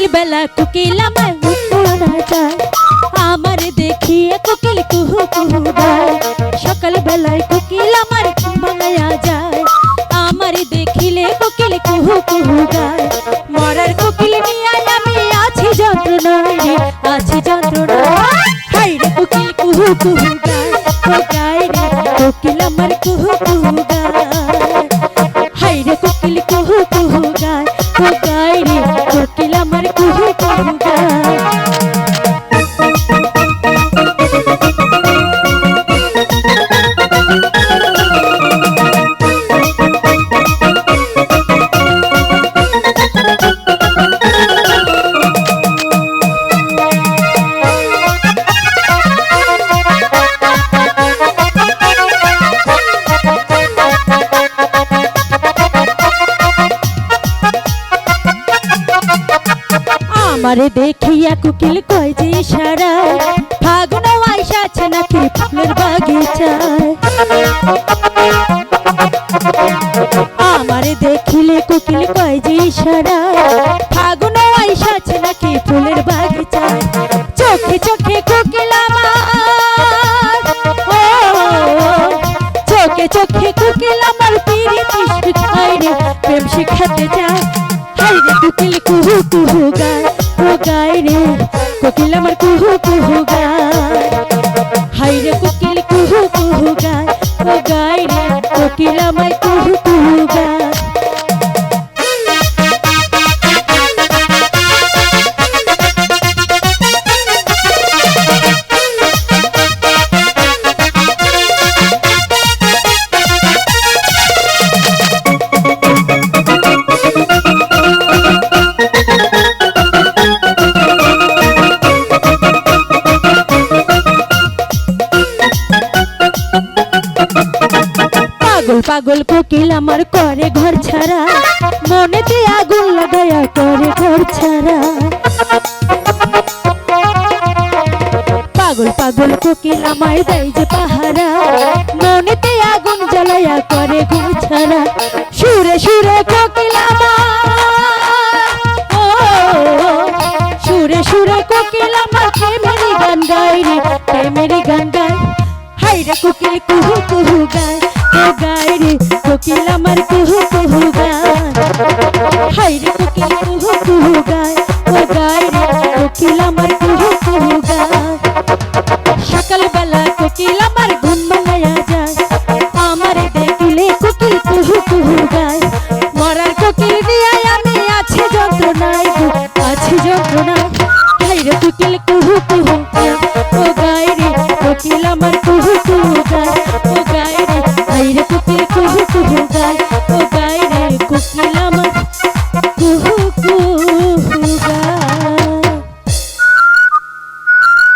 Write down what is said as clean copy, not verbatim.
সকাল বেলা কোকিল আমার উড়ানা যায়, আমার দেখিয়ে কোকিল কুহু কুহু গায়। সকাল বেলায় কোকিল আমার ভাঙায়া যায়, আমার দেখিলে কোকিল কুহু কুহু গায়। মরার কোকিল নিয়ে আমি আছি যন্ত্রণায় রে, আছি যন্ত্রণায়। হাই রে কোকিল কুহু কুহু গায়, ও গায় রে কোকিল আমার কুহু কুহু গায়। হাই রে কোকিল কুহু কুহু গায়, ও গায় রে কোকিল আমার কুহু কুহু গায়। আমারে দেখিয়া কোকিল কয় যে ইশারা, ফাগুন আইসাছে নাকি ফুলের বাগিচায়। আমারে দেখিলে কোকিল কয় যে ইশারা, ফাগুন আইসাছে নাকি ফুলের বাগিচায়। চোখে চোখে কোকিল আমার, ও চোখে চোখে কোকিল আমার পিরিতি শিখায় রে, প্রেম শিখাতে যায়। হাই রে কোকিল কুহু কুহু গায়, ও গায় রে কোকিল আমার কুহু কুহু গায়। হাই রে কোকিল কুহু কুহু গায়, ও গায় রে কোকিল আমার কুহু কুহু গায়। পাগল পাগল কোকিল আমার করে ঘর ছাড়া, মনেতে আগুন লাগায়া করে ঘর ছাড়া। পাগল পাগল কোকিল আমায় দেয় যে পাহারা, মনেতে আগুন জ্বালায়া করে ঘর ছাড়া। সুরে সুরে কোকিল আমার, ও সুরে সুরে কোকিল আমার প্রেমেরই গান গায় রে, প্রেমেরই গান গায়। হাই রে কোকিল কুহু কুহু গায়, ও গায় রে কোকিল আমার কুহু কুহু গায়। হাই রে কোকিল কুহু কুহু গায়, ও গায় রে কোকিল আমার কুহু কুহু গায়। সকাল বেলা কোকিল আমার ঘুম ভাঙায়া যায়, আমার দেখিলে কোকিল কুহু কুহু গায়। মরার কোকিল নিয়ে আমি আছি যন্ত্রণায়, আছি যন্ত্রণায়। হাই রে কোকিল কুহু